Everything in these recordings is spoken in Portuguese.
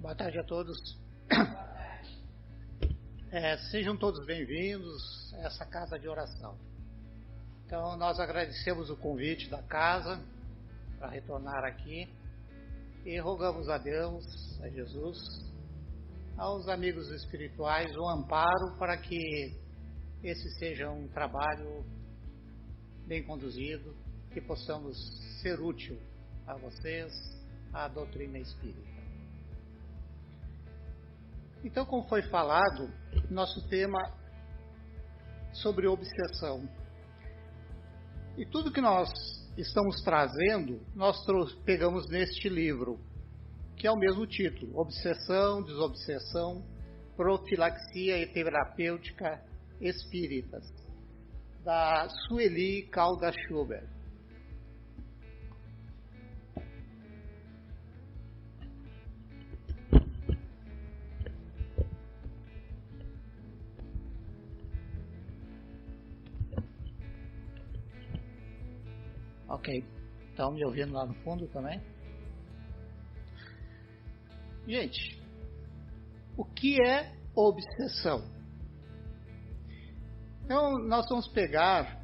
Boa tarde a todos. Sejam todos bem-vindos a essa casa de oração. Então, nós agradecemos o convite da casa para retornar aqui e rogamos a Deus, a Jesus, aos amigos espirituais, o amparo para que esse seja um trabalho bem conduzido, que possamos ser útil a vocês, à doutrina espírita. Então, como foi falado, nosso tema sobre obsessão. E tudo que nós estamos trazendo, nós pegamos neste livro, que é o mesmo título, Obsessão, Desobsessão, Profilaxia e Terapêutica Espíritas, da Sueli Caldas-Schubert. Ok, estão me ouvindo lá no fundo também? Gente, o que é obsessão? Então, nós vamos pegar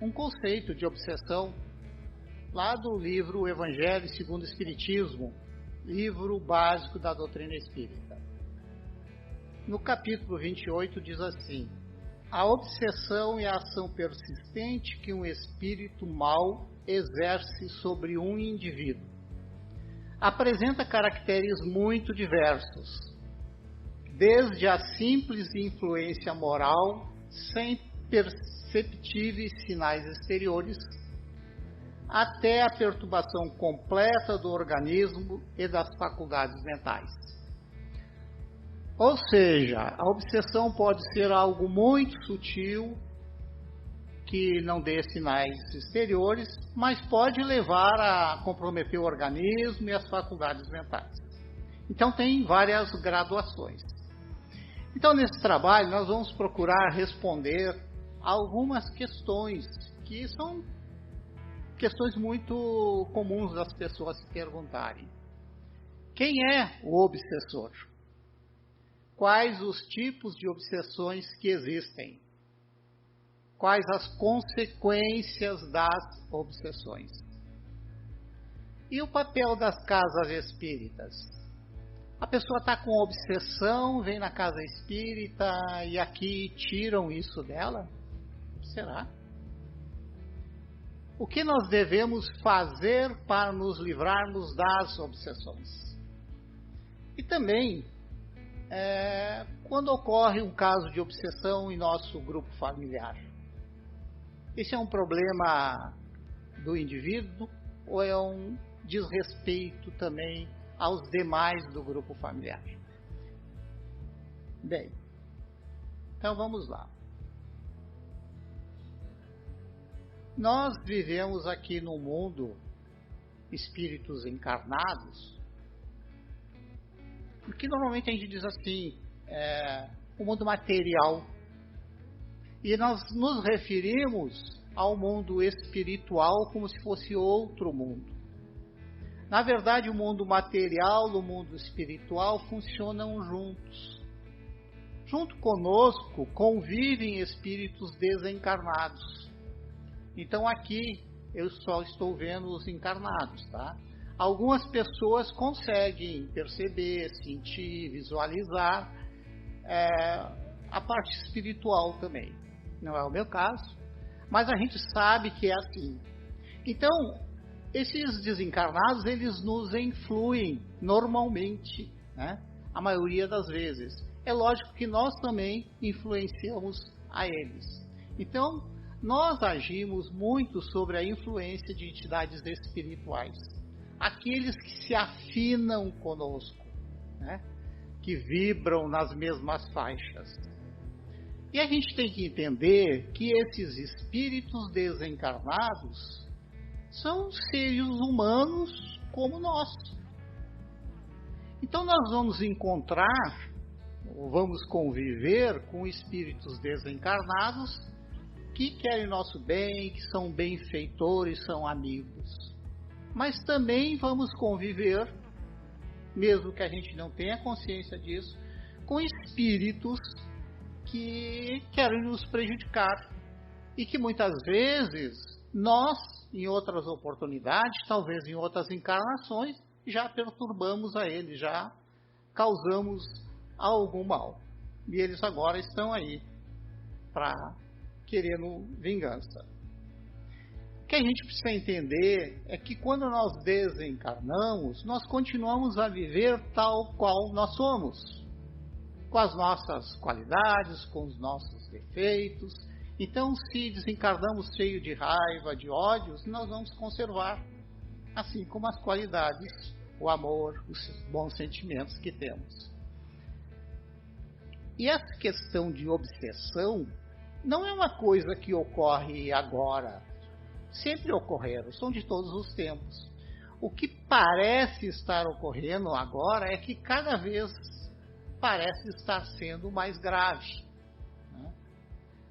um conceito de obsessão lá do livro Evangelho segundo o Espiritismo, livro básico da doutrina espírita. No capítulo 28 diz assim: a obsessão é a ação persistente que um espírito mau exerce sobre um indivíduo. Apresenta caracteres muito diversos, desde a simples influência moral, sem perceptíveis sinais exteriores, até a perturbação completa do organismo e das faculdades mentais. Ou seja, a obsessão pode ser algo muito sutil, que não dê sinais exteriores, mas pode levar a comprometer o organismo e as faculdades mentais. Então tem várias graduações. Então nesse trabalho nós vamos procurar responder algumas questões, que são questões muito comuns das pessoas se perguntarem. Quem é o obsessor? Quais os tipos de obsessões que existem? Quais as consequências das obsessões? E o papel das casas espíritas? A pessoa está com obsessão, vem na casa espírita e aqui tiram isso dela? Será? O que nós devemos fazer para nos livrarmos das obsessões? E também, quando ocorre um caso de obsessão em nosso grupo familiar, esse é um problema do indivíduo ou é um desrespeito também aos demais do grupo familiar? Bem, então vamos lá. Nós vivemos aqui no mundo espíritos encarnados, porque normalmente a gente diz assim, o mundo material, e nós nos referimos ao mundo espiritual como se fosse outro mundo. Na verdade, o mundo material e o mundo espiritual funcionam juntos. Junto conosco convivem espíritos desencarnados. Então aqui eu só estou vendo os encarnados, tá? Algumas pessoas conseguem perceber, sentir, visualizar a parte espiritual também. Não é o meu caso, mas a gente sabe que é assim. Então, esses desencarnados, eles nos influem normalmente, né? A maioria das vezes. É lógico que nós também influenciamos a eles. Então, nós agimos muito sobre a influência de entidades espirituais. Aqueles que se afinam conosco, né? Que vibram nas mesmas faixas. E a gente tem que entender que esses espíritos desencarnados são seres humanos como nós. Então nós vamos encontrar, ou vamos conviver com espíritos desencarnados que querem nosso bem, que são benfeitores, são amigos. mas também vamos conviver, mesmo que a gente não tenha consciência disso, com espíritos que querem nos prejudicar e que muitas vezes nós, em outras oportunidades, talvez em outras encarnações, já perturbamos a eles, já causamos algum mal. E eles agora estão aí para querendo vingança. O que a gente precisa entender é que quando nós desencarnamos, nós continuamos a viver tal qual nós somos, com as nossas qualidades, com os nossos defeitos. Então, se desencarnamos cheio de raiva, de ódios, nós vamos conservar, assim como as qualidades, o amor, os bons sentimentos que temos. E essa questão de obsessão não é uma coisa que ocorre agora. Sempre ocorreram, são de todos os tempos. O que parece estar ocorrendo agora é que cada vez parece estar sendo mais grave, né?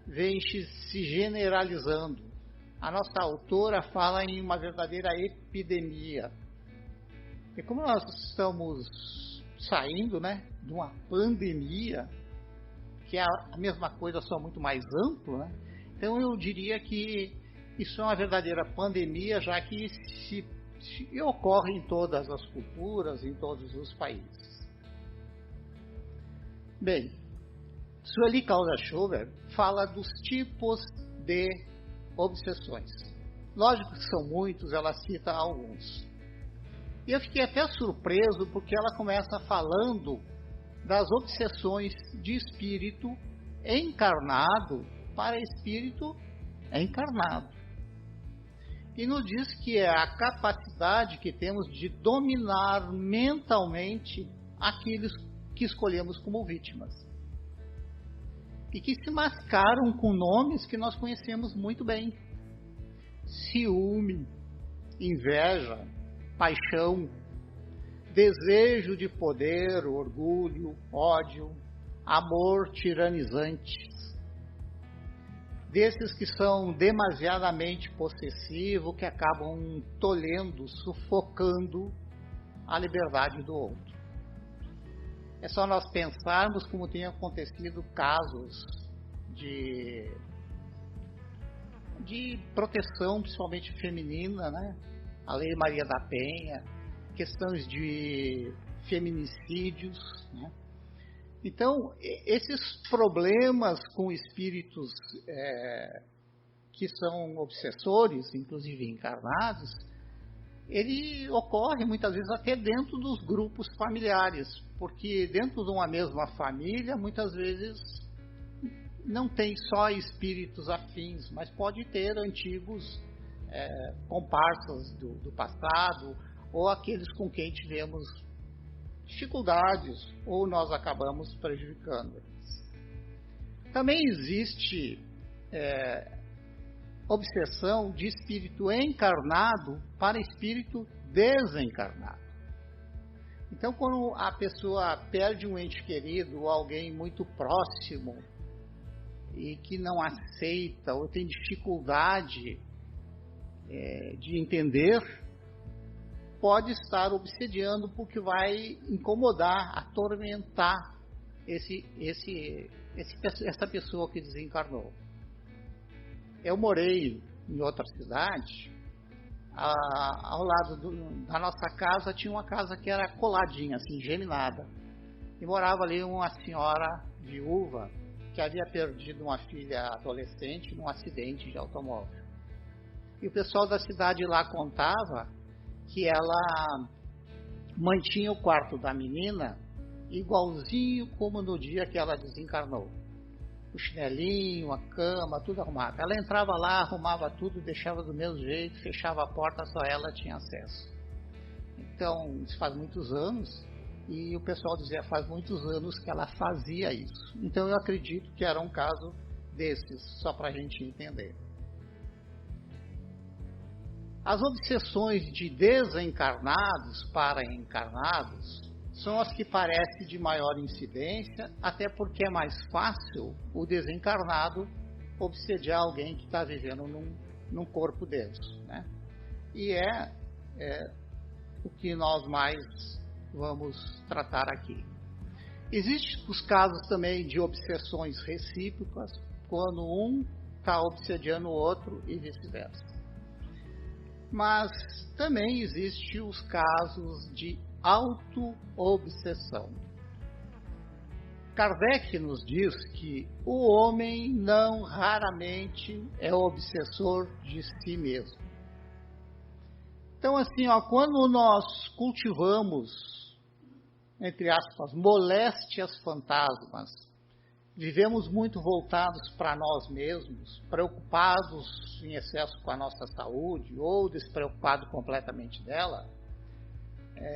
Vem se generalizando. A nossa autora fala em uma verdadeira epidemia. E como nós estamos saindo, né, de uma pandemia, que é a mesma coisa, só muito mais amplo, né? Então eu diria que isso é uma verdadeira pandemia, já que se ocorre em todas as culturas, em todos os países. Bem, Sueli Caldas-Schubert fala dos tipos de obsessões. Lógico que são muitos, ela cita alguns. E eu fiquei até surpreso porque ela começa falando das obsessões de espírito encarnado para espírito encarnado. E nos diz que é a capacidade que temos de dominar mentalmente aqueles que escolhemos como vítimas. E que se mascaram com nomes que nós conhecemos muito bem. Ciúme, inveja, paixão, desejo de poder, orgulho, ódio, amor tiranizante. Desses que são demasiadamente possessivos, que acabam tolhendo, sufocando a liberdade do outro. É só nós pensarmos como tem acontecido casos de proteção, principalmente feminina, né? A Lei Maria da Penha, questões de feminicídios, né? Então, esses problemas com espíritos que são obsessores, inclusive encarnados, ele ocorre muitas vezes até dentro dos grupos familiares, porque dentro de uma mesma família, muitas vezes não tem só espíritos afins, mas pode ter antigos comparsas do passado, ou aqueles com quem tivemos dificuldades, ou nós acabamos prejudicando eles. Também existe obsessão de espírito encarnado para espírito desencarnado. Então, quando a pessoa perde um ente querido ou alguém muito próximo e que não aceita ou tem dificuldade de entender, pode estar obsediando porque vai incomodar, atormentar essa pessoa que desencarnou. Eu morei em outra cidade, ao lado da nossa casa tinha uma casa que era coladinha, assim, geminada. E morava ali uma senhora viúva que havia perdido uma filha adolescente num acidente de automóvel. E o pessoal da cidade lá contava que ela mantinha o quarto da menina igualzinho como no dia que ela desencarnou. O chinelinho, a cama, tudo arrumado. Ela entrava lá, arrumava tudo, deixava do mesmo jeito, fechava a porta, só ela tinha acesso. Então, isso faz muitos anos, e o pessoal dizia, faz muitos anos que ela fazia isso. Então, eu acredito que era um caso desses, só para a gente entender. As obsessões de desencarnados para encarnados são as que parecem de maior incidência, até porque é mais fácil o desencarnado obsediar alguém que está vivendo num corpo deles, né? E é o que nós mais vamos tratar aqui. Existem os casos também de obsessões recíprocas, quando um está obsediando o outro e vice-versa. Mas também existem os casos de auto-obsessão. Kardec nos diz que o homem não raramente é obsessor de si mesmo. Então, assim, quando nós cultivamos, entre aspas, moléstias fantasmas, vivemos muito voltados para nós mesmos, preocupados em excesso com a nossa saúde ou despreocupados completamente dela,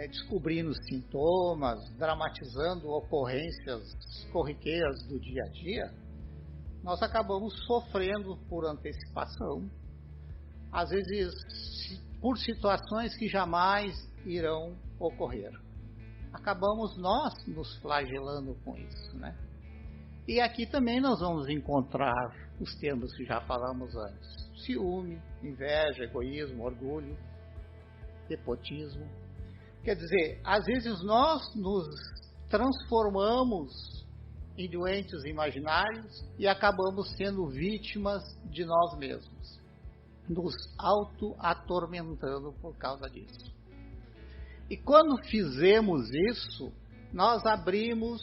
descobrindo sintomas, dramatizando ocorrências corriqueiras do dia a dia, nós acabamos sofrendo por antecipação, às vezes por situações que jamais irão ocorrer. Acabamos nós nos flagelando com isso, né? E aqui também nós vamos encontrar os termos que já falamos antes: ciúme, inveja, egoísmo, orgulho, nepotismo. Quer dizer, às vezes nós nos transformamos em doentes imaginários e acabamos sendo vítimas de nós mesmos, nos auto-atormentando por causa disso. E quando fizemos isso, nós abrimos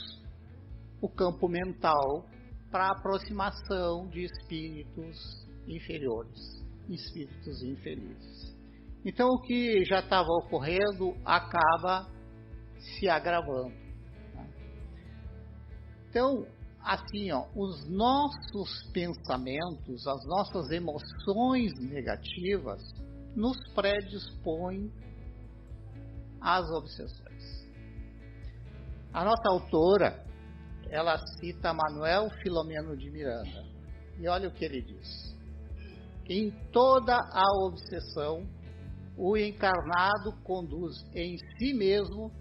o campo mental para a aproximação de espíritos inferiores, espíritos infelizes. Então, o que já estava ocorrendo acaba se agravando. Então, assim, os nossos pensamentos, as nossas emoções negativas nos predispõem às obsessões. A nossa autora, ela cita Manuel Filomeno de Miranda. E olha o que ele diz: em toda a obsessão, o encarnado conduz em si mesmo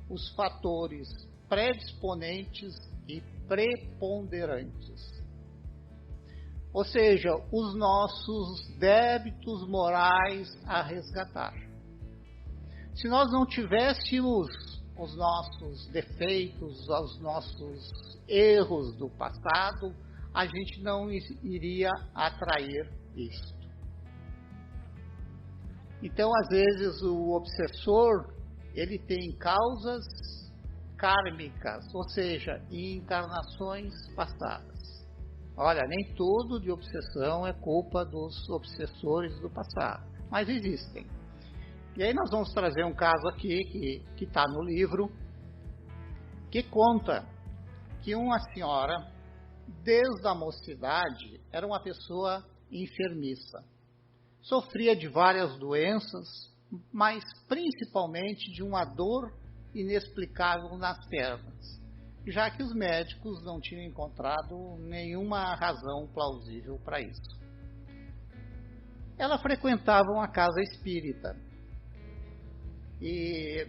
os fatores predisponentes e preponderantes. Ou seja, os nossos débitos morais a resgatar. Se nós não tivéssemos os nossos defeitos, os nossos erros do passado, a gente não iria atrair isso. Então, às vezes, o obsessor, ele tem causas kármicas, ou seja, em encarnações passadas. Olha, nem tudo de obsessão é culpa dos obsessores do passado, mas existem. E aí nós vamos trazer um caso aqui, que está no livro, que conta que uma senhora, desde a mocidade, era uma pessoa enfermiça. Sofria de várias doenças, mas principalmente de uma dor inexplicável nas pernas, já que os médicos não tinham encontrado nenhuma razão plausível para isso. Ela frequentava uma casa espírita e,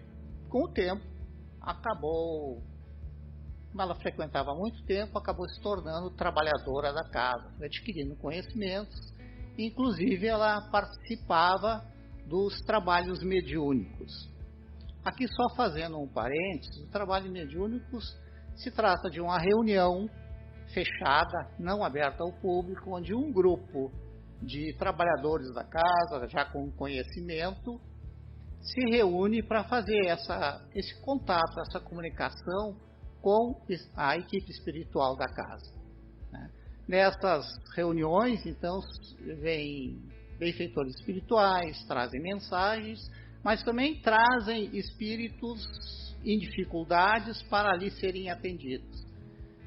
com o tempo, ela frequentava há muito tempo, acabou se tornando trabalhadora da casa, adquirindo conhecimentos. Inclusive, ela participava dos trabalhos mediúnicos. Aqui, só fazendo um parênteses, o trabalho mediúnico se trata de uma reunião fechada, não aberta ao público, onde um grupo de trabalhadores da casa, já com conhecimento, se reúne para fazer esse contato, essa comunicação com a equipe espiritual da casa. Nessas reuniões, então, vêm benfeitores espirituais, trazem mensagens, mas também trazem espíritos em dificuldades para ali serem atendidos,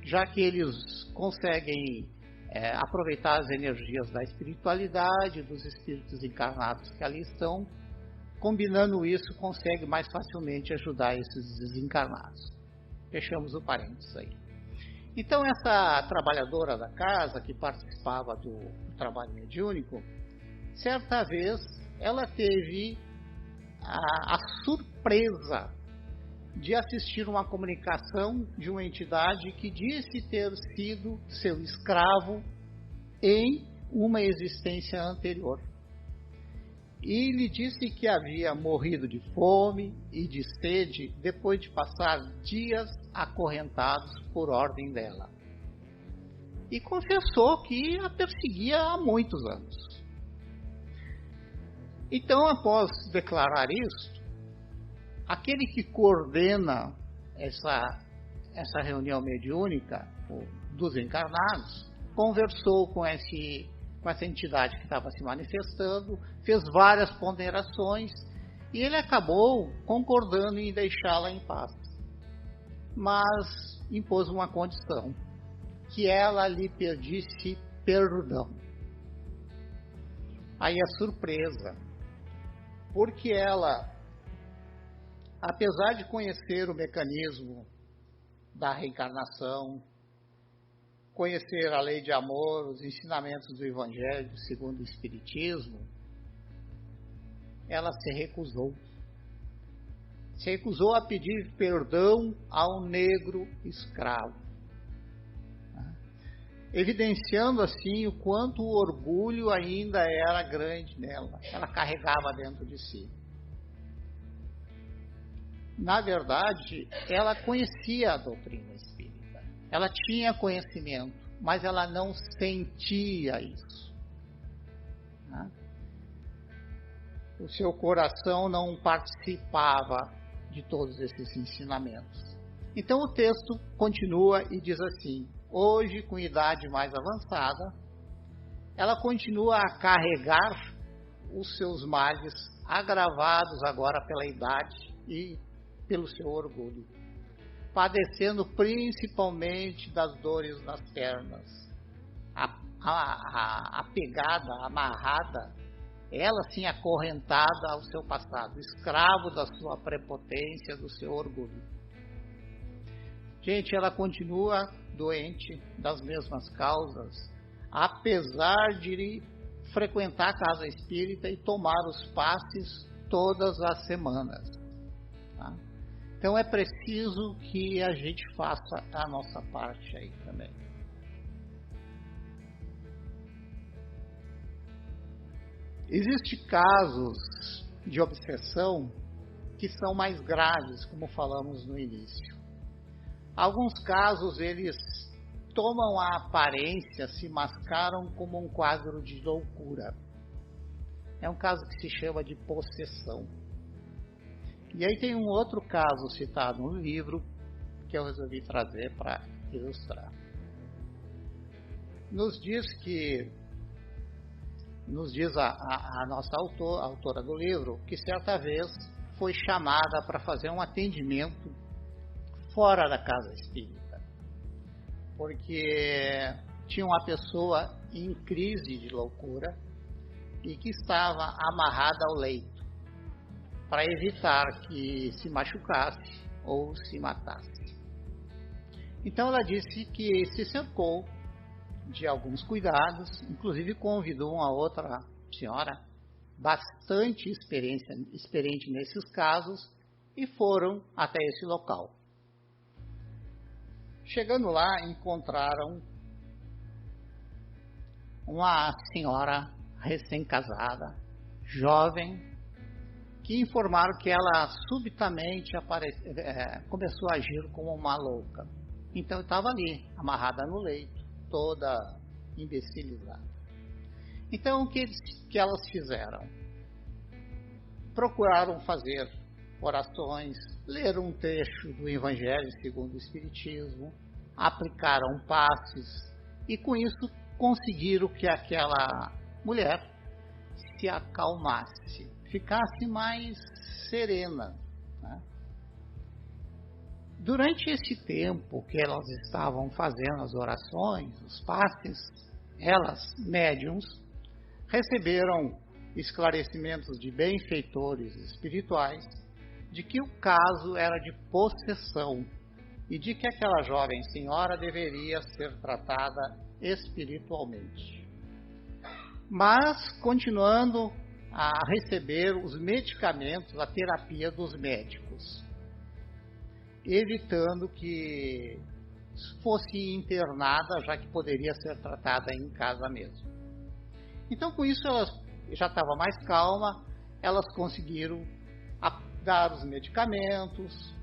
já que eles conseguem aproveitar as energias da espiritualidade, dos espíritos encarnados que ali estão, combinando isso, consegue mais facilmente ajudar esses desencarnados. Fechamos o parênteses aí. Então, essa trabalhadora da casa, que participava do trabalho mediúnico, certa vez ela teve a surpresa de assistir uma comunicação de uma entidade que disse ter sido seu escravo em uma existência anterior. e lhe disse que havia morrido de fome e de sede depois de passar dias acorrentados por ordem dela. E confessou que a perseguia há muitos anos. Então, após declarar isto, aquele que coordena essa reunião mediúnica dos encarnados conversou com essa entidade que estava se manifestando, fez várias ponderações e ele acabou concordando em deixá-la em paz. Mas impôs uma condição, que ela lhe pedisse perdão. Aí a surpresa, porque ela, apesar de conhecer o mecanismo da reencarnação, conhecer a lei de amor, os ensinamentos do Evangelho segundo o Espiritismo, ela se recusou. Se recusou a pedir perdão ao negro escravo, evidenciando assim o quanto o orgulho ainda era grande nela, ela carregava dentro de si. Na verdade, ela conhecia a doutrina espírita, ela tinha conhecimento, mas ela não sentia isso. O seu coração não participava de todos esses ensinamentos. Então o texto continua e diz assim: hoje, com idade mais avançada, ela continua a carregar os seus males, agravados agora pela idade e pelo seu orgulho, padecendo principalmente das dores nas pernas, apegada, amarrada, ela sim acorrentada ao seu passado, escravo da sua prepotência, do seu orgulho. Gente, ela continua doente das mesmas causas, apesar de frequentar a casa espírita e tomar os passes todas as semanas. Tá? Então é preciso que a gente faça a nossa parte aí também. Existem casos de obsessão que são mais graves, como falamos no início. Alguns casos eles tomam a aparência, se mascaram como um quadro de loucura. É um caso que se chama de possessão. E aí tem um outro caso citado no livro que eu resolvi trazer para ilustrar. Nos diz a nossa autora do livro, que certa vez foi chamada para fazer um atendimento fora da casa espírita, porque tinha uma pessoa em crise de loucura e que estava amarrada ao leito para evitar que se machucasse ou se matasse. Então ela disse que se cercou de alguns cuidados, inclusive convidou uma outra senhora bastante experiente nesses casos e foram até esse local. Chegando lá, encontraram uma senhora recém-casada, jovem, que informaram que ela subitamente começou a agir como uma louca. Então estava ali, amarrada no leito, toda imbecilizada. Então o que elas fizeram? Procuraram fazer orações, leram um trecho do Evangelho segundo o Espiritismo, aplicaram passes e com isso conseguiram que aquela mulher se acalmasse, ficasse mais serena. Né? Durante esse tempo que elas estavam fazendo as orações, os passes, elas, médiums, receberam esclarecimentos de benfeitores espirituais de que o caso era de possessão e de que aquela jovem senhora deveria ser tratada espiritualmente. Mas continuando a receber os medicamentos, a terapia dos médicos, evitando que fosse internada, já que poderia ser tratada em casa mesmo. Então, com isso, ela já estava mais calma, elas conseguiram dar os medicamentos,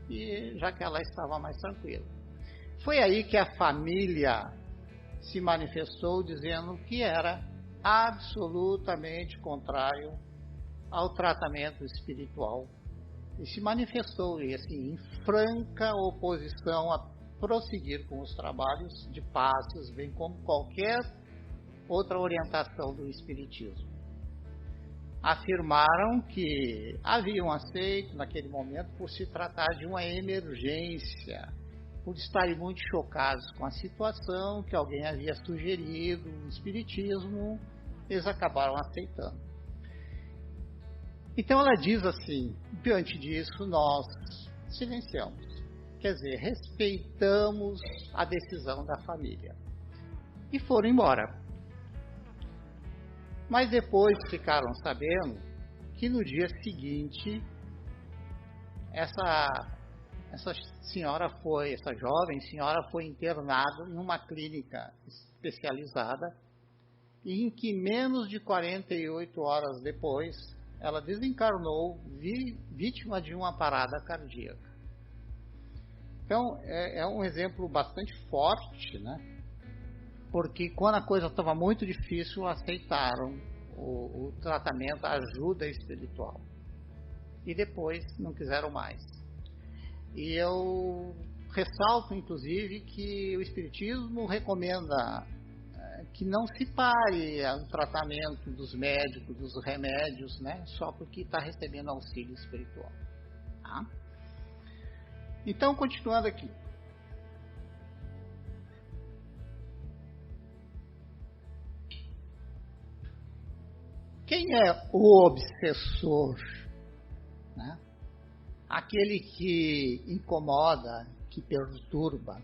e já que ela estava mais tranquila. Foi aí que a família se manifestou dizendo que era absolutamente contrário ao tratamento espiritual e se manifestou assim, em franca oposição a prosseguir com os trabalhos de passes, bem como qualquer outra orientação do espiritismo. Afirmaram que haviam aceito naquele momento por se tratar de uma emergência, por estarem muito chocados com a situação que alguém havia sugerido no espiritismo, eles acabaram aceitando. Então ela diz assim, diante disso nós silenciamos, quer dizer, respeitamos a decisão da família e foram embora. Mas depois ficaram sabendo que no dia seguinte essa jovem senhora foi internada numa clínica especializada e em que menos de 48 horas depois ela desencarnou vítima de uma parada cardíaca. Então é um exemplo bastante forte, né? Porque quando a coisa estava muito difícil, aceitaram o tratamento, a ajuda espiritual. E depois não quiseram mais. E eu ressalto, inclusive, que o espiritismo recomenda que não se pare o tratamento dos médicos, dos remédios, né, só porque está recebendo auxílio espiritual. Tá? Então, continuando aqui. Quem é o obsessor? Né? Aquele que incomoda, que perturba.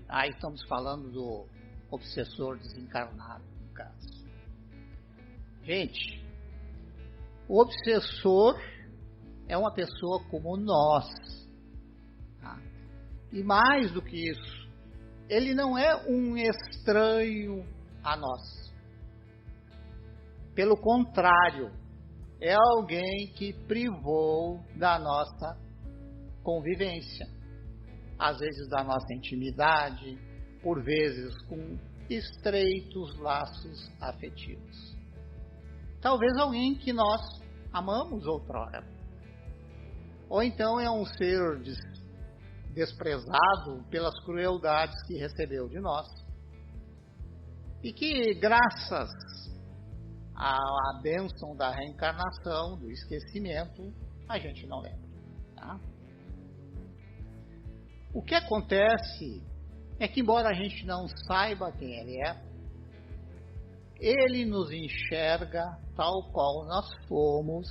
Aí estamos falando do obsessor desencarnado, no caso. Gente, o obsessor é uma pessoa como nós. Tá? E mais do que isso, ele não é um estranho a nós. Pelo contrário, é alguém que privou da nossa convivência, às vezes da nossa intimidade, por vezes com estreitos laços afetivos. Talvez alguém que nós amamos outrora. Ou então é um ser desprezado pelas crueldades que recebeu de nós. E que, graças à bênção da reencarnação, do esquecimento, a gente não lembra. Tá? O que acontece é que, embora a gente não saiba quem ele nos enxerga tal qual nós fomos,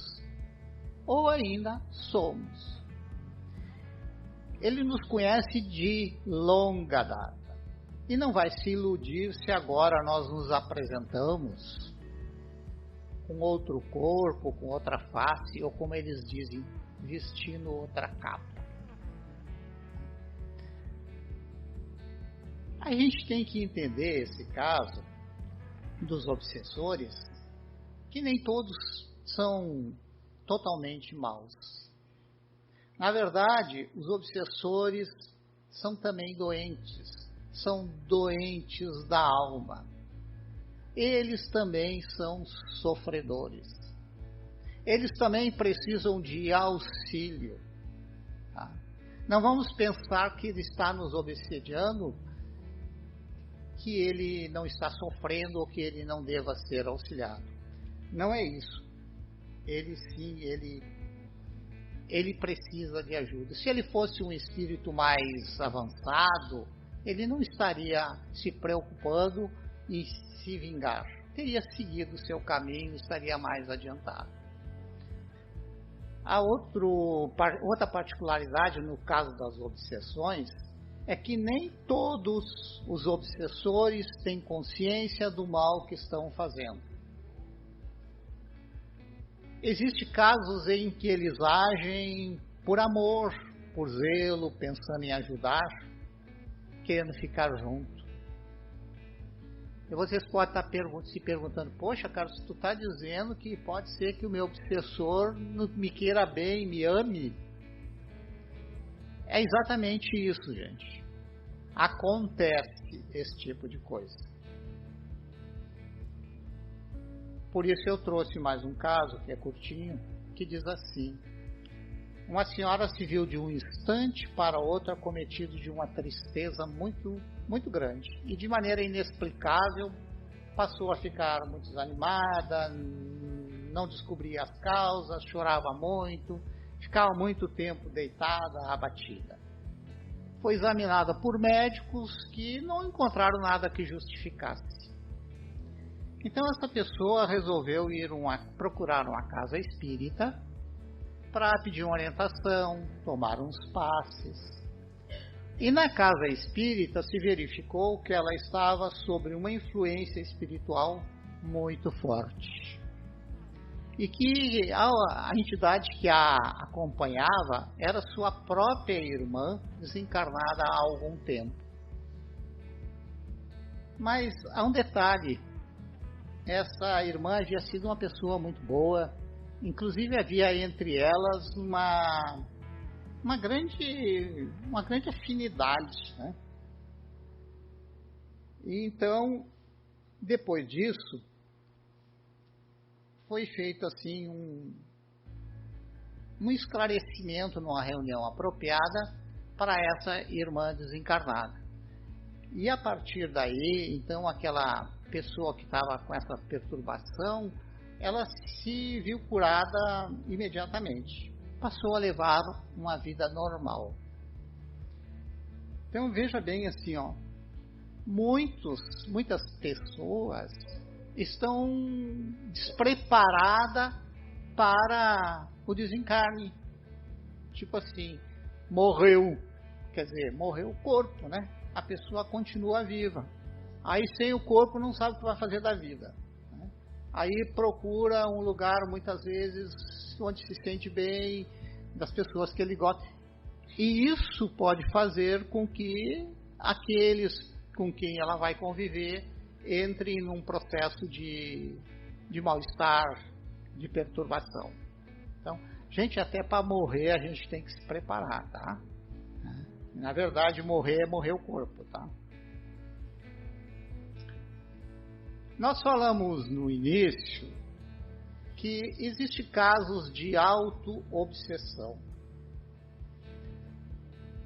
ou ainda somos. Ele nos conhece de longa data e não vai se iludir se agora nós nos apresentamos com outro corpo, com outra face, ou como eles dizem, vestindo outra capa. A gente tem que entender esse caso dos obsessores, que nem todos são totalmente maus. Na verdade, os obsessores são também doentes, são doentes da alma. Eles também são sofredores. Eles também precisam de auxílio. Tá? Não vamos pensar que ele está nos obsediando, que ele não está sofrendo ou que ele não deva ser auxiliado. Não é isso. Ele sim, ele precisa de ajuda. Se ele fosse um espírito mais avançado, ele não estaria se preocupando em se vingar. Teria seguido o seu caminho e estaria mais adiantado. A outra particularidade no caso das obsessões é que nem todos os obsessores têm consciência do mal que estão fazendo. Existem casos em que eles agem por amor, por zelo, pensando em ajudar, querendo ficar junto. E vocês podem estar se perguntando, poxa, Carlos, tu está dizendo que pode ser que o meu obsessor me queira bem, me ame? É exatamente isso, gente. Acontece esse tipo de coisa. Por isso eu trouxe mais um caso, que é curtinho, que diz assim: uma senhora se viu de um instante para outro acometido de uma tristeza muito, muito grande. E de maneira inexplicável, passou a ficar muito desanimada, não descobria as causas, chorava muito, ficava muito tempo deitada, abatida. Foi examinada por médicos que não encontraram nada que justificasse. Então essa pessoa resolveu ir procurar uma casa espírita para pedir uma orientação, tomar uns passes. E na casa espírita se verificou que ela estava sob uma influência espiritual muito forte. E que a entidade que a acompanhava era sua própria irmã, desencarnada há algum tempo. Mas há um detalhe: essa irmã havia sido uma pessoa muito boa, inclusive havia entre elas uma grande afinidade, né? E então, depois disso, foi feito assim um esclarecimento numa reunião apropriada para essa irmã desencarnada. E a partir daí, então, aquela pessoa que estava com essa perturbação, ela se viu curada imediatamente. Passou a levar uma vida normal. Então, veja bem assim, ó, muitas pessoas estão despreparadas para o desencarne. Tipo assim, morreu, quer dizer, morreu o corpo, né? A pessoa continua viva. Aí sem o corpo não sabe o que vai fazer da vida, né? Aí procura um lugar muitas vezes onde se sente bem, das pessoas que ele gosta. E isso pode fazer com que aqueles com quem ela vai conviver entrem num processo de mal-estar, de perturbação. Então, gente, até para morrer a gente tem que se preparar, tá? Na verdade, morrer é morrer o corpo, tá? Nós falamos no início que existem casos de auto-obsessão.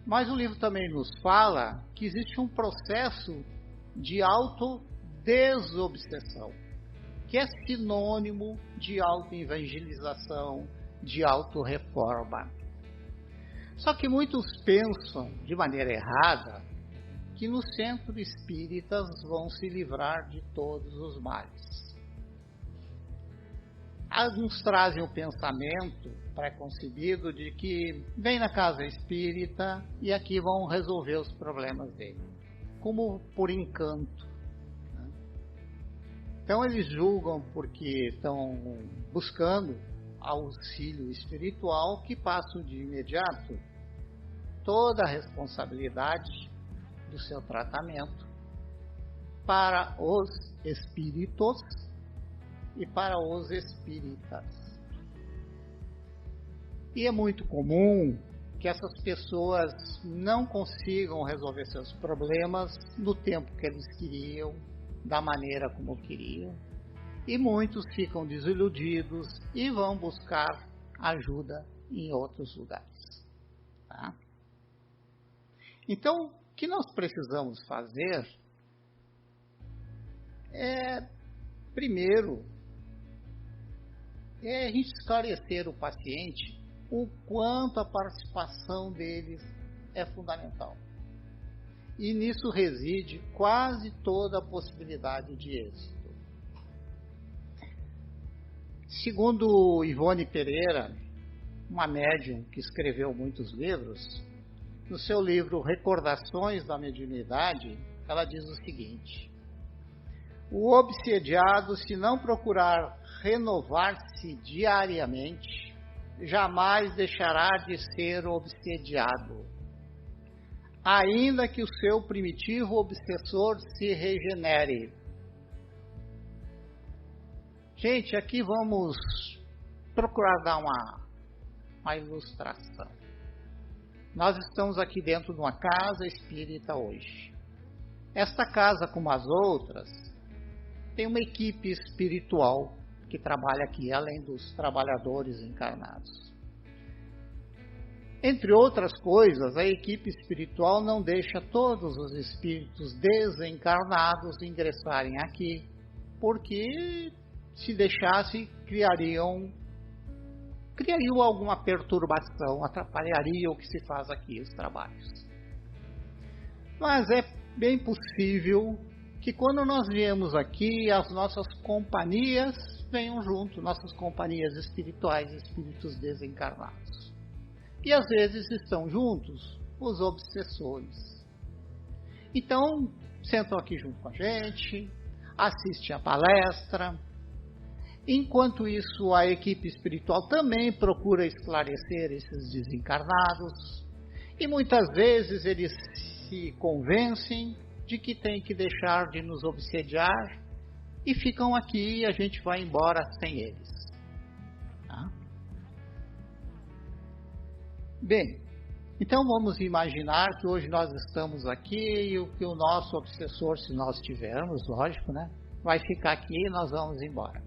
Mas o livro também nos fala que existe um processo de autodesobsessão, que é sinônimo de autoevangelização, de autorreforma. Só que muitos pensam de maneira errada que no centro espíritas vão se livrar de todos os males. Alguns trazem o pensamento pré-concebido de que vem na casa espírita e aqui vão resolver os problemas dele, como por encanto. Então eles julgam porque estão buscando auxílio espiritual que passam de imediato toda a responsabilidade do seu tratamento para os espíritos e para os espíritas. E é muito comum que essas pessoas não consigam resolver seus problemas no tempo que eles queriam, da maneira como queriam, e muitos ficam desiludidos e vão buscar ajuda em outros lugares. Tá? Então, o que nós precisamos fazer é, primeiro, a gente esclarecer o paciente o quanto a participação deles é fundamental. E nisso reside quase toda a possibilidade de êxito. Segundo Ivone Pereira, uma médium que escreveu muitos livros, no seu livro Recordações da Mediunidade, ela diz o seguinte: o obsediado, se não procurar renovar-se diariamente, jamais deixará de ser obsediado, ainda que o seu primitivo obsessor se regenere. Gente, aqui vamos procurar dar uma ilustração. Nós estamos aqui dentro de uma casa espírita hoje. Esta casa, como as outras, tem uma equipe espiritual que trabalha aqui, além dos trabalhadores encarnados. Entre outras coisas, a equipe espiritual não deixa todos os espíritos desencarnados ingressarem aqui, porque se deixasse, criariam alguma perturbação, atrapalharia o que se faz aqui, os trabalhos. Mas é bem possível que quando nós viemos aqui, as nossas companhias venham junto, nossas companhias espirituais, espíritos desencarnados. E às vezes estão juntos os obsessores. Então, sentam aqui junto com a gente, assistem a palestra. Enquanto isso, a equipe espiritual também procura esclarecer esses desencarnados. E muitas vezes eles se convencem de que tem que deixar de nos obsediar e ficam aqui e a gente vai embora sem eles. Tá? Bem, então vamos imaginar que hoje nós estamos aqui e que o nosso obsessor, se nós tivermos, lógico, né, vai ficar aqui e nós vamos embora.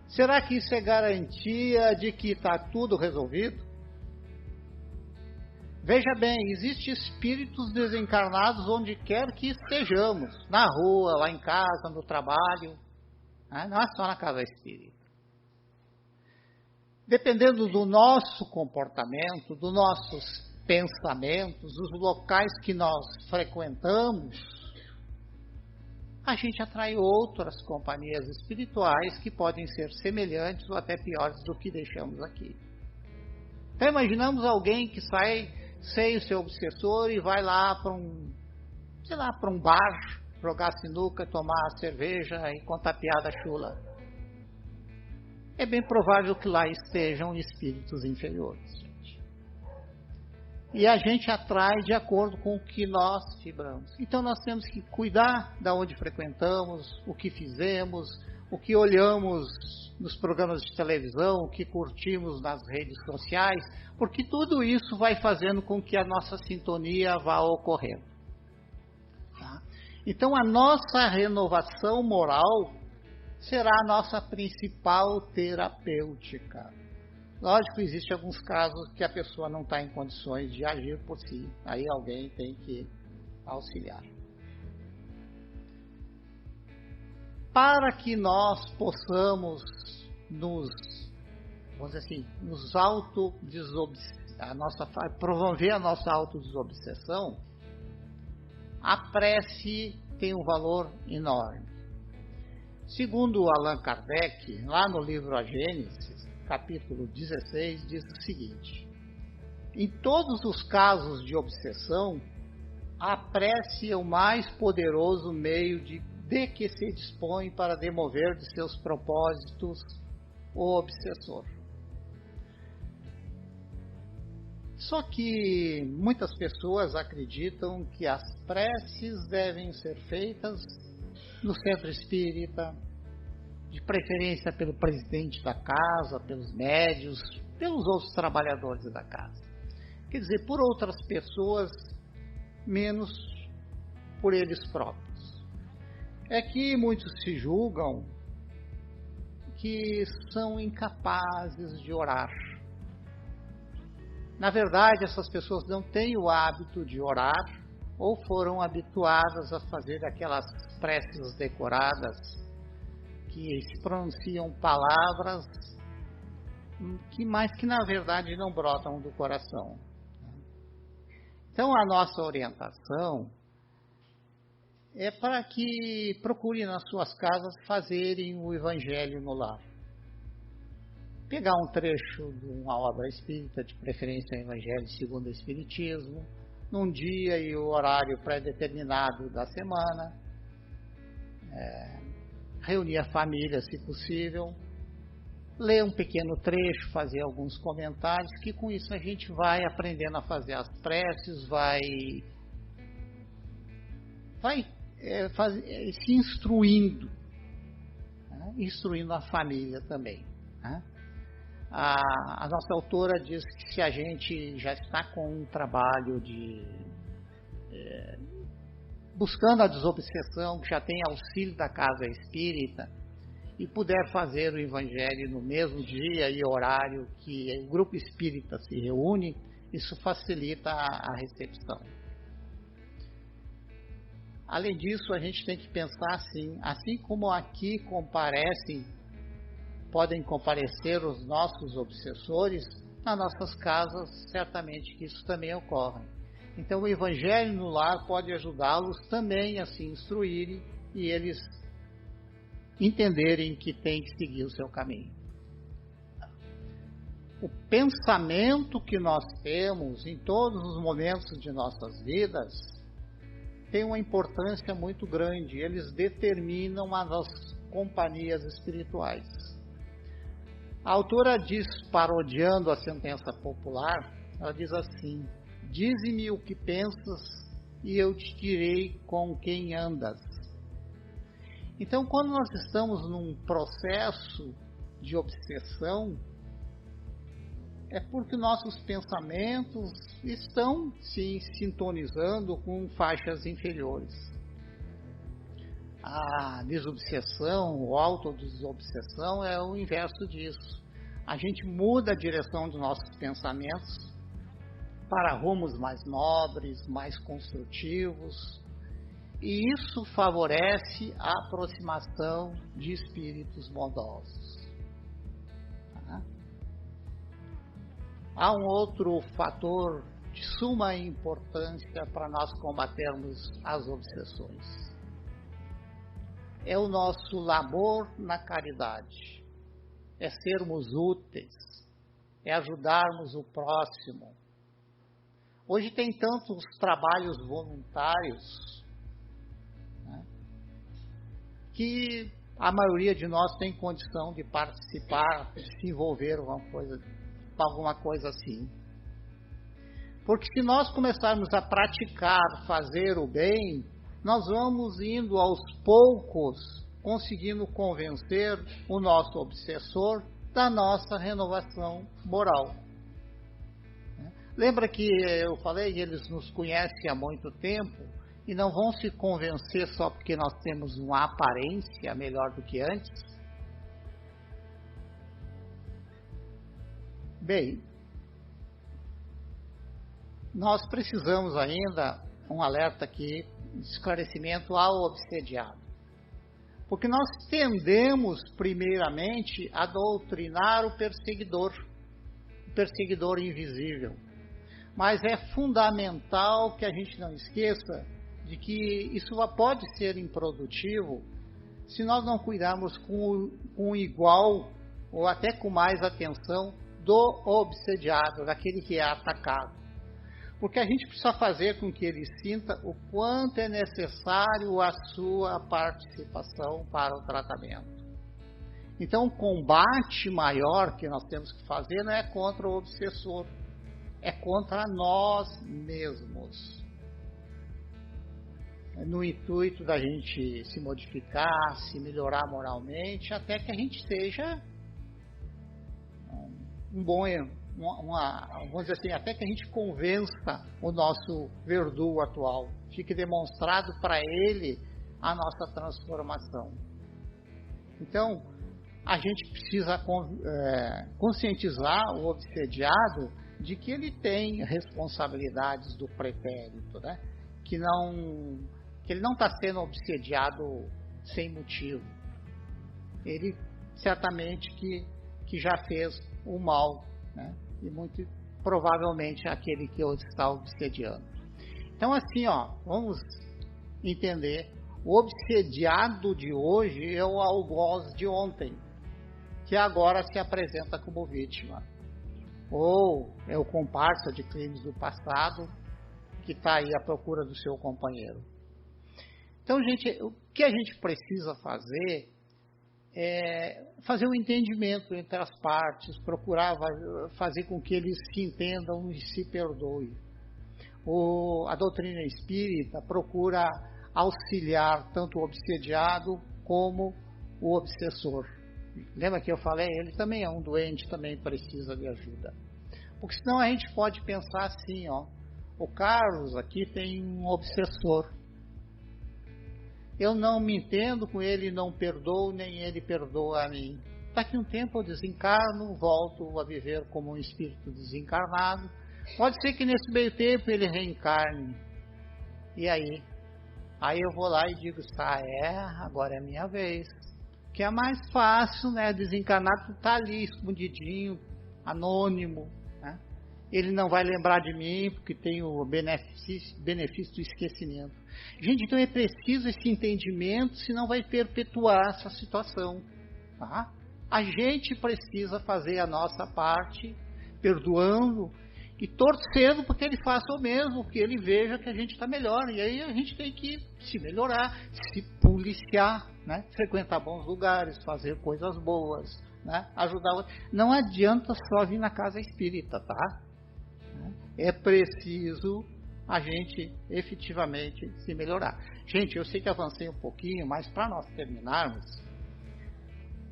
Será que isso é garantia de que está tudo resolvido? Veja bem, existem espíritos desencarnados onde quer que estejamos, na rua, lá em casa, no trabalho, né? Não é só na casa espírita. Dependendo do nosso comportamento, dos nossos pensamentos, dos locais que nós frequentamos, a gente atrai outras companhias espirituais que podem ser semelhantes ou até piores do que deixamos aqui. Então imaginamos alguém que sai sem o seu obsessor e vai lá para um bar, jogar sinuca, tomar cerveja e contar piada chula. É bem provável que lá estejam espíritos inferiores, gente. E a gente atrai de acordo com o que nós vibramos. Então nós temos que cuidar de onde frequentamos, o que fizemos, o que olhamos nos programas de televisão, o que curtimos nas redes sociais, porque tudo isso vai fazendo com que a nossa sintonia vá ocorrendo. Tá? Então a nossa renovação moral será a nossa principal terapêutica. Lógico, existem alguns casos que a pessoa não está em condições de agir por si. Aí alguém tem que auxiliar. Para que nós possamos promover a nossa autodesobsessão, a prece tem um valor enorme. Segundo Allan Kardec, lá no livro A Gênese, capítulo 16, diz o seguinte: em todos os casos de obsessão, a prece é o mais poderoso meio de que se dispõe para demover de seus propósitos o obsessor. Só que muitas pessoas acreditam que as preces devem ser feitas no centro espírita, de preferência pelo presidente da casa, pelos médios, pelos outros trabalhadores da casa. Quer dizer, por outras pessoas, menos por eles próprios. É que muitos se julgam que são incapazes de orar. Na verdade, essas pessoas não têm o hábito de orar ou foram habituadas a fazer aquelas preces decoradas que se pronunciam palavras que na verdade não brotam do coração. Então a nossa orientação é para que procurem nas suas casas fazerem o Evangelho no lar. Pegar um trecho de uma obra espírita, de preferência o Evangelho segundo o Espiritismo, num dia e o horário pré-determinado da semana, reunir a família, se possível, ler um pequeno trecho, fazer alguns comentários, que com isso a gente vai aprendendo a fazer as preces, vai se instruindo. né? Instruindo a família também, né? A nossa autora diz que se a gente já está com um trabalho buscando a desobsessão, que já tem auxílio da casa espírita, e puder fazer o evangelho no mesmo dia e horário que o grupo espírita se reúne, isso facilita a recepção. Além disso, a gente tem que pensar assim como aqui podem comparecer os nossos obsessores, nas nossas casas certamente que isso também ocorre. Então o evangelho no lar pode ajudá-los também a se instruírem e eles entenderem que tem que seguir o seu caminho. O pensamento que nós temos em todos os momentos de nossas vidas tem uma importância muito grande. Eles determinam as nossas companhias espirituais. A autora diz, parodiando a sentença popular, ela diz assim: dize-me o que pensas e eu te direi com quem andas. Então, quando nós estamos num processo de obsessão, é porque nossos pensamentos estão se sintonizando com faixas inferiores. A desobsessão, ou autodesobsessão, é o inverso disso. A gente muda a direção dos nossos pensamentos para rumos mais nobres, mais construtivos, e isso favorece a aproximação de espíritos bondosos. Tá? Há um outro fator de suma importância para nós combatermos as obsessões. É o nosso labor na caridade, é sermos úteis, é ajudarmos o próximo. Hoje tem tantos trabalhos voluntários, né, que a maioria de nós tem condição de participar, de se envolver com alguma coisa assim. Porque se nós começarmos a praticar, fazer o bem, nós vamos indo aos poucos, conseguindo convencer o nosso obsessor da nossa renovação moral. Lembra que eu falei que eles nos conhecem há muito tempo e não vão se convencer só porque nós temos uma aparência melhor do que antes? Bem, nós precisamos ainda, um alerta aqui, esclarecimento ao obsediado. Porque nós tendemos, primeiramente, a doutrinar o perseguidor invisível. Mas é fundamental que a gente não esqueça de que isso pode ser improdutivo se nós não cuidarmos com igual ou até com mais atenção do obsediado, daquele que é atacado. Porque a gente precisa fazer com que ele sinta o quanto é necessário a sua participação para o tratamento. Então, o combate maior que nós temos que fazer não é contra o obsessor, é contra nós mesmos. No intuito da gente se modificar, se melhorar moralmente, até que a gente seja um bom, vamos dizer assim, até que a gente convença o nosso verdugo atual, fique demonstrado para ele a nossa transformação. Então, a gente precisa conscientizar o obsediado de que ele tem responsabilidades do pretérito, né? Que ele não está sendo obsediado sem motivo. Ele certamente que já fez o mal, né? E muito provavelmente aquele que o está obsediando. Então assim, vamos entender, o obsediado de hoje é o algoz de ontem, que agora se apresenta como vítima. Ou é o comparsa de crimes do passado que está aí à procura do seu companheiro. Então, gente, o que a gente precisa fazer é fazer um entendimento entre as partes, procurar fazer com que eles se entendam e se perdoem. A doutrina espírita procura auxiliar tanto o obsediado como o obsessor. Lembra que eu falei? Ele também é um doente, também precisa de ajuda. Porque senão a gente pode pensar assim, ó, o Carlos aqui tem um obsessor. Eu não me entendo com ele, não perdoo, nem ele perdoa a mim. Daqui a um tempo eu desencarno, volto a viver como um espírito desencarnado. Pode ser que nesse meio tempo ele reencarne. E aí? Aí eu vou lá e digo, agora é a minha vez. Que é mais fácil, né? Desencarnar, tu tá ali escondidinho, anônimo, né? Ele não vai lembrar de mim, porque tem o benefício do esquecimento. Gente, então é preciso esse entendimento, senão vai perpetuar essa situação, tá? A gente precisa fazer a nossa parte, perdoando e torcendo para que ele faça o mesmo, que ele veja que a gente está melhor. E aí a gente tem que se melhorar, se policiar, né? Frequentar bons lugares, fazer coisas boas, né? Ajudar. Não adianta só vir na casa espírita, tá? É preciso a gente efetivamente se melhorar. Gente, eu sei que avancei um pouquinho, mas para nós terminarmos,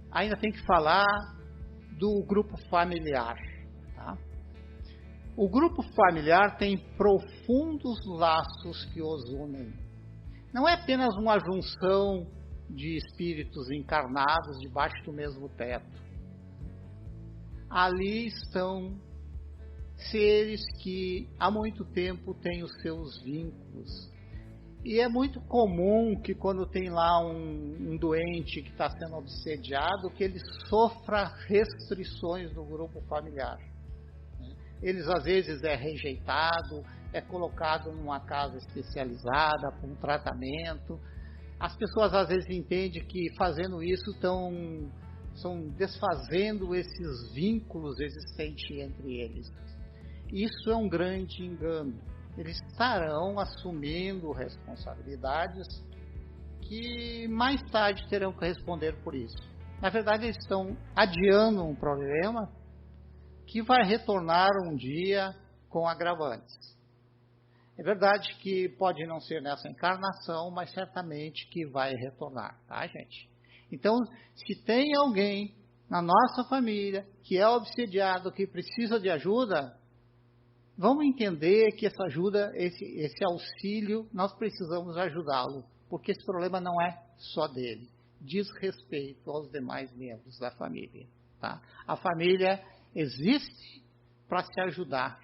ainda tem que falar do grupo familiar, tá? O grupo familiar tem profundos laços que os unem. Não é apenas uma junção de espíritos encarnados debaixo do mesmo teto. Ali estão seres que há muito tempo têm os seus vínculos. E é muito comum que quando tem lá um doente que está sendo obsediado, que ele sofra restrições do grupo familiar. Eles às vezes é rejeitado, é colocado numa casa especializada, com um tratamento. As pessoas às vezes entendem que fazendo isso estão desfazendo esses vínculos existentes entre eles. Isso é um grande engano. Eles estarão assumindo responsabilidades que mais tarde terão que responder por isso. Na verdade, eles estão adiando um problema que vai retornar um dia com agravantes. É verdade que pode não ser nessa encarnação, mas certamente que vai retornar, tá, gente? Então, se tem alguém na nossa família que é obsediado, que precisa de ajuda, vamos entender que essa ajuda, esse auxílio, nós precisamos ajudá-lo, porque esse problema não é só dele, diz respeito aos demais membros da família, tá? A família existe para se ajudar,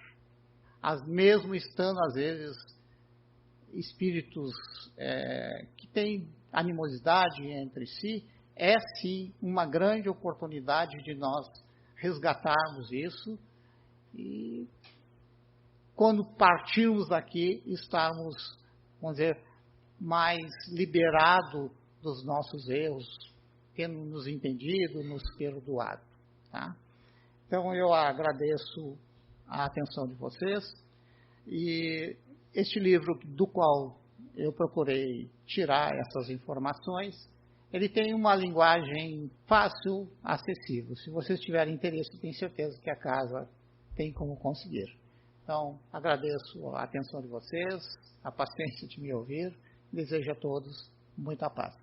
mesmo estando às vezes espíritos que têm animosidade entre si, é sim uma grande oportunidade de nós resgatarmos isso e quando partirmos daqui, estarmos, vamos dizer, mais liberados dos nossos erros, tendo nos entendido, nos perdoado, tá? Então, eu agradeço a atenção de vocês e este livro do qual eu procurei tirar essas informações, ele tem uma linguagem fácil, acessível. Se vocês tiverem interesse, tenho certeza que a casa tem como conseguir. Então, agradeço a atenção de vocês, a paciência de me ouvir, desejo a todos muita paz.